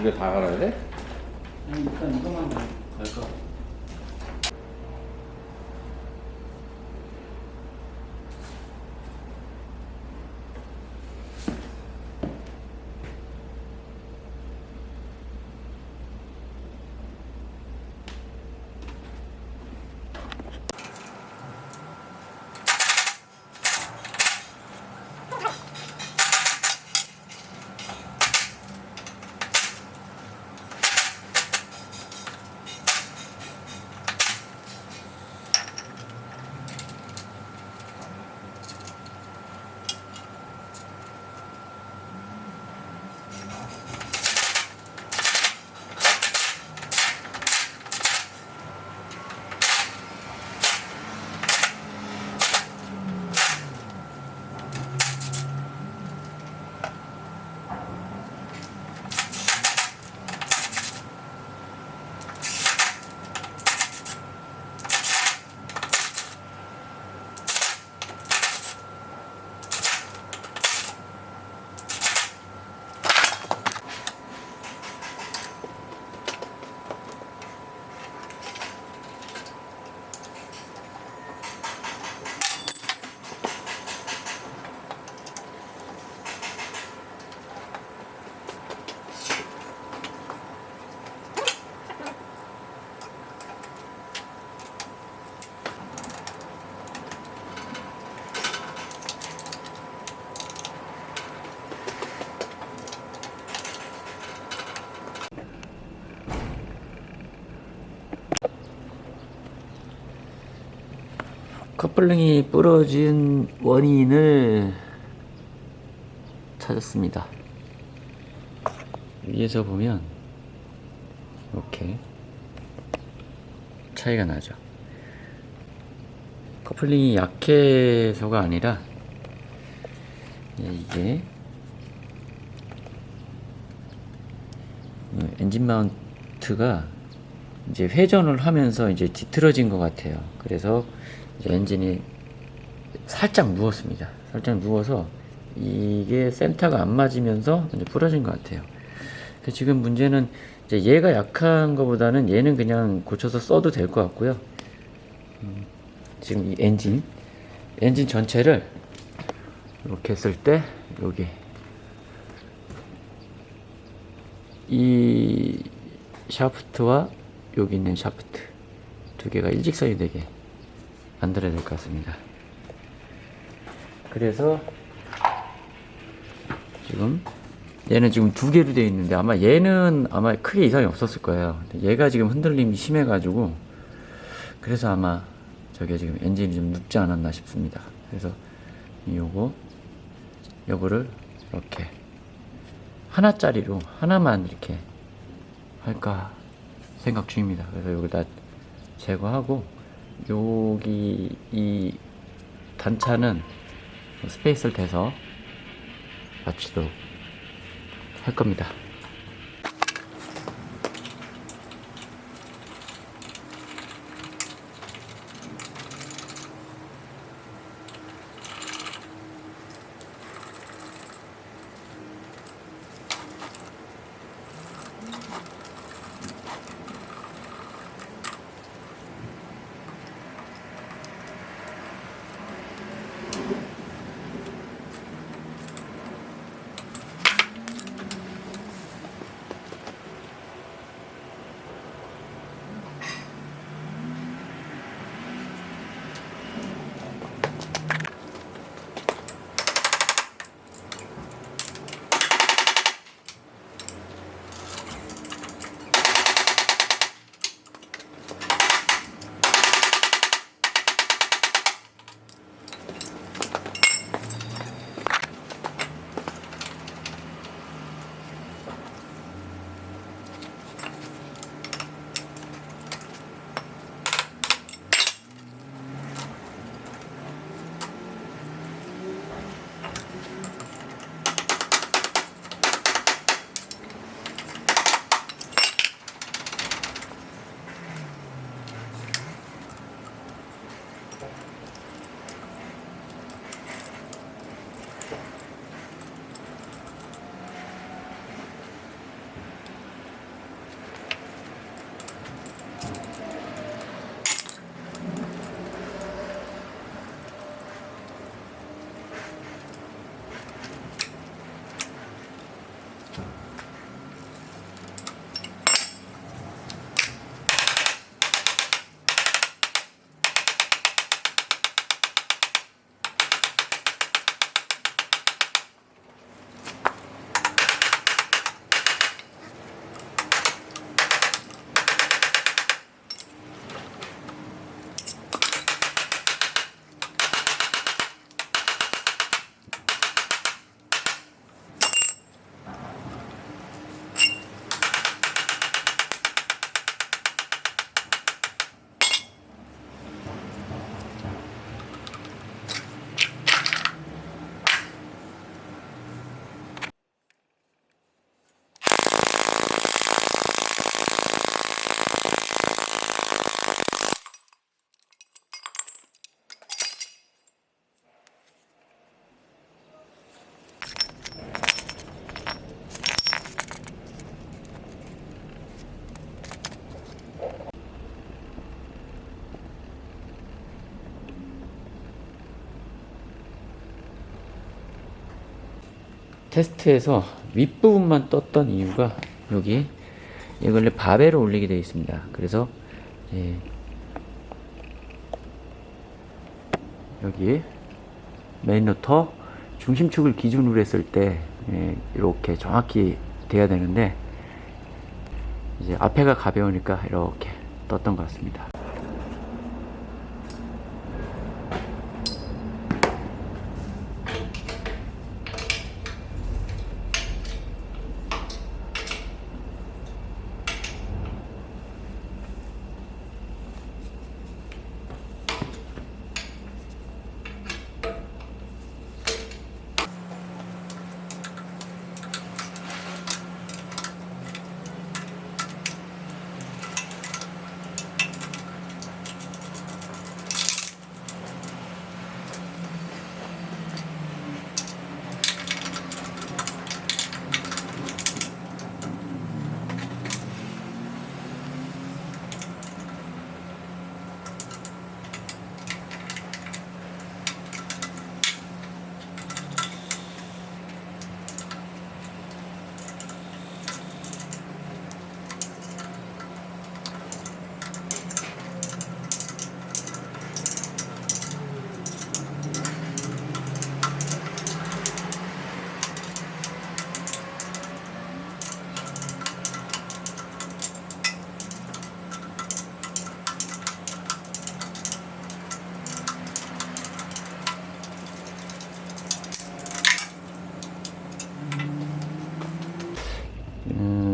개 다 갈아야 돼? 아니 일단 이거만 갈까? 커플링이 부러진 원인을 찾았습니다. 위에서 보면 이렇게 차이가 나죠. 커플링이 약해서가 아니라 이게 엔진 마운트가 이제 회전을 하면서 이제 뒤틀어진 것 같아요. 그래서 이제 엔진이 살짝 누웠습니다. 살짝 누워서 이게 센터가 안 맞으면서 이제 부러진 것 같아요. 지금 문제는 이제 얘가 약한 것보다는 얘는 그냥 고쳐서 써도 될 것 같고요. 지금 이 엔진 전체를 이렇게 했을 때 여기 이 샤프트와 여기 있는 샤프트 두 개가 일직선이 되게 만들어야 될 것 같습니다. 그래서 지금 얘는 지금 두 개로 되어 있는데 아마 얘는 아마 크게 이상이 없었을 거예요. 얘가 지금 흔들림이 심해 가지고 그래서 아마 저게 지금 엔진이 좀 눕지 않았나 싶습니다. 그래서 요거를 이렇게 하나짜리로 하나만 이렇게 할까 생각 중입니다. 그래서 여기 다 제거하고 여기 이 단차는 스페이스를 대서 맞추도록 할 겁니다. 테스트에서 윗부분만 떴던 이유가 여기 이걸 바벨을 올리게 되어 있습니다. 그래서 여기 메인 로터 중심축을 기준으로 했을 때 이렇게 정확히 돼야 되는데 이제 앞에가 가벼우니까 이렇게 떴던 것 같습니다.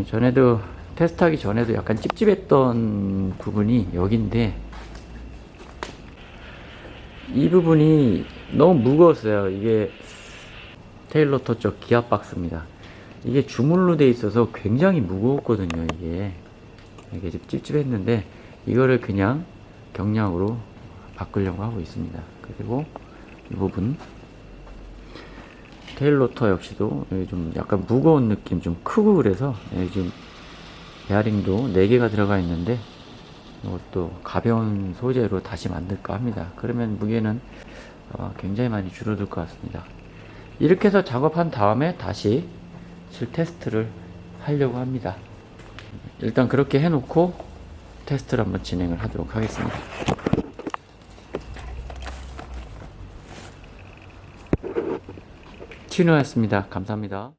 전에도 테스트하기 전에도 약간 찝찝했던 부분이 여기인데 이 부분이 너무 무거웠어요. 이게 테일 로터 쪽 기압 박스입니다. 이게 주물로 돼 있어서 굉장히 무거웠거든요. 이게 좀 찝찝했는데 이거를 그냥 경량으로 바꾸려고 하고 있습니다. 그리고 이 부분 테일 로터 역시도 좀 약간 무거운 느낌, 좀 크고 그래서 지금 베어링도 4개가 들어가 있는데 이것도 가벼운 소재로 다시 만들까 합니다. 그러면 무게는 굉장히 많이 줄어들 것 같습니다. 이렇게 해서 작업한 다음에 다시 실 테스트를 하려고 합니다. 일단 그렇게 해놓고 테스트를 한번 진행을 하도록 하겠습니다. 튜너였습니다. 감사합니다.